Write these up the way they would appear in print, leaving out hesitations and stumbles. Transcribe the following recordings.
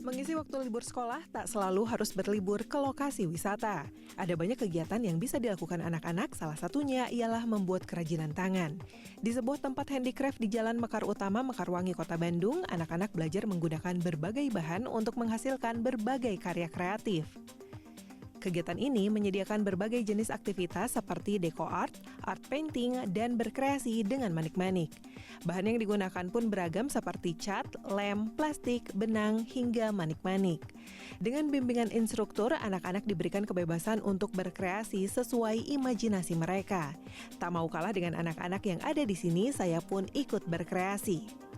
Mengisi waktu libur sekolah tak selalu harus berlibur ke lokasi wisata. Ada banyak kegiatan yang bisa dilakukan anak-anak, salah satunya ialah membuat kerajinan tangan. Di sebuah tempat handicraft di Jalan Mekar Utama, Mekarwangi, Kota Bandung, anak-anak belajar menggunakan berbagai bahan untuk menghasilkan berbagai karya kreatif. Kegiatan ini menyediakan berbagai jenis aktivitas seperti deco art, art painting, dan berkreasi dengan manik-manik. Bahan yang digunakan pun beragam seperti cat, lem, plastik, benang, hingga manik-manik. Dengan bimbingan instruktur, anak-anak diberikan kebebasan untuk berkreasi sesuai imajinasi mereka. Tak mau kalah dengan anak-anak yang ada di sini, saya pun ikut berkreasi.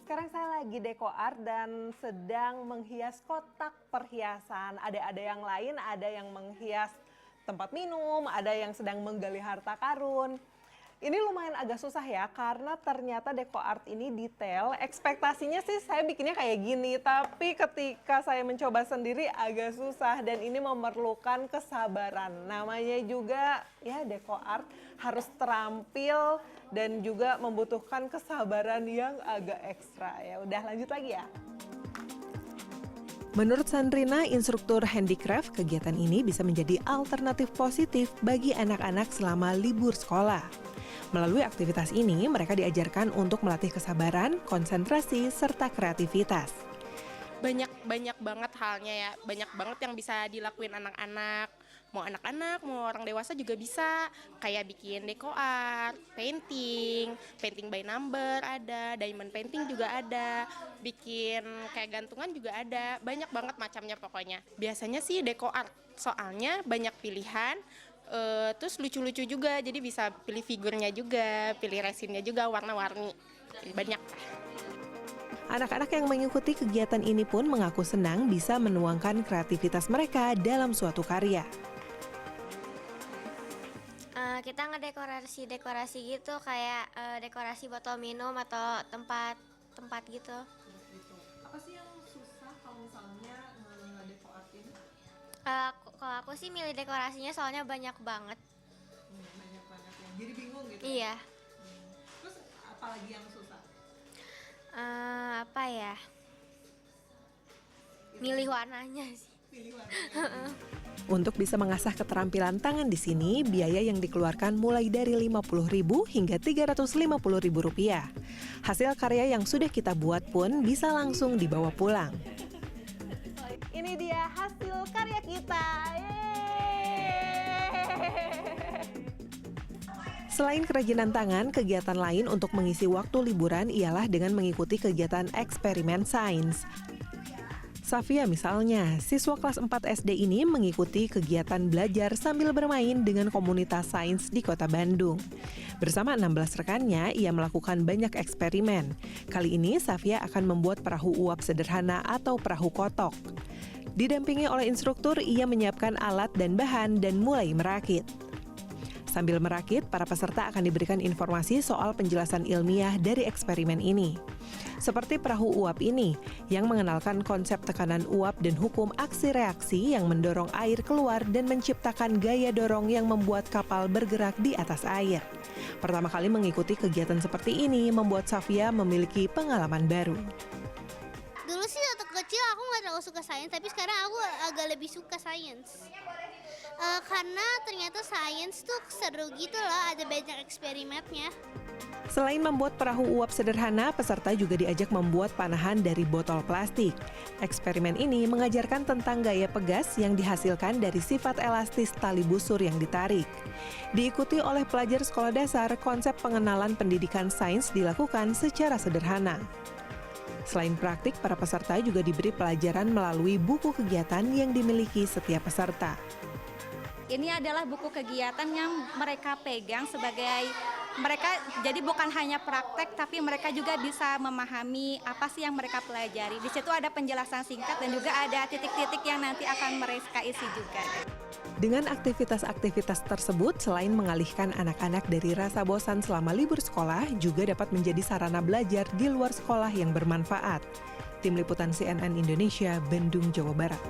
Sekarang saya lagi deco art dan sedang menghias kotak perhiasan. Ada yang lain, ada yang menghias tempat minum, ada yang sedang menggali harta karun. Ini lumayan agak susah ya, karena ternyata deco art ini detail. Ekspektasinya sih saya bikinnya kayak gini, tapi ketika saya mencoba sendiri agak susah dan ini memerlukan kesabaran. Namanya juga ya deco art, harus terampil dan juga membutuhkan kesabaran yang agak ekstra. Ya udah lanjut lagi ya. Menurut Sandrina, instruktur handicraft, kegiatan ini bisa menjadi alternatif positif bagi anak-anak selama libur sekolah. Melalui aktivitas ini, mereka diajarkan untuk melatih kesabaran, konsentrasi, serta kreativitas. Banyak banget halnya ya, banyak banget yang bisa dilakuin anak-anak. Mau anak-anak, mau orang dewasa juga bisa. Kayak bikin deco art, painting by number ada, diamond painting juga ada, bikin kayak gantungan juga ada. Banyak banget macamnya pokoknya. Biasanya sih deco art, soalnya banyak pilihan. Terus lucu-lucu juga, jadi bisa pilih figurnya juga, pilih resinnya juga, warna-warni, banyak. Anak-anak yang mengikuti kegiatan ini pun mengaku senang bisa menuangkan kreativitas mereka dalam suatu karya. Kita ngedekorasi gitu, kayak dekorasi botol minum atau tempat gitu. Apa sih yang susah kalau misalnya ngedeco art ini? Kalau aku sih milih dekorasinya soalnya banyak banget. Banyak-banyak ya, jadi bingung gitu? Iya. Terus apalagi yang susah? Apa ya? Milih warnanya sih. Untuk bisa mengasah keterampilan tangan di sini, biaya yang dikeluarkan mulai dari Rp50.000 hingga Rp350.000. Hasil karya yang sudah kita buat pun bisa langsung dibawa pulang. Ini dia hasil karya kita. Selain kerajinan tangan, kegiatan lain untuk mengisi waktu liburan ialah dengan mengikuti kegiatan eksperimen sains. Safia misalnya, siswa kelas 4 SD ini mengikuti kegiatan belajar sambil bermain dengan komunitas sains di Kota Bandung. Bersama 16 rekannya, ia melakukan banyak eksperimen. Kali ini, Safia akan membuat perahu uap sederhana atau perahu kotok. Didampingi oleh instruktur, ia menyiapkan alat dan bahan dan mulai merakit. Sambil merakit, para peserta akan diberikan informasi soal penjelasan ilmiah dari eksperimen ini. Seperti perahu uap ini, yang mengenalkan konsep tekanan uap dan hukum aksi reaksi yang mendorong air keluar dan menciptakan gaya dorong yang membuat kapal bergerak di atas air. Pertama kali mengikuti kegiatan seperti ini membuat Safia memiliki pengalaman baru. Dulu sih waktu kecil aku nggak terlalu suka sains, tapi sekarang aku agak lebih suka sains. Karena ternyata sains tuh seru gitu loh, ada banyak eksperimennya. Selain membuat perahu uap sederhana, peserta juga diajak membuat panahan dari botol plastik. Eksperimen ini mengajarkan tentang gaya pegas yang dihasilkan dari sifat elastis tali busur yang ditarik. Diikuti oleh pelajar sekolah dasar, konsep pengenalan pendidikan sains dilakukan secara sederhana. Selain praktik, para peserta juga diberi pelajaran melalui buku kegiatan yang dimiliki setiap peserta. Ini adalah buku kegiatan yang mereka pegang sebagai jadi bukan hanya praktek, tapi mereka juga bisa memahami apa sih yang mereka pelajari. Di situ ada penjelasan singkat dan juga ada titik-titik yang nanti akan mereka isi juga. Dengan aktivitas-aktivitas tersebut, selain mengalihkan anak-anak dari rasa bosan selama libur sekolah, juga dapat menjadi sarana belajar di luar sekolah yang bermanfaat. Tim Liputan CNN Indonesia, Bandung, Jawa Barat.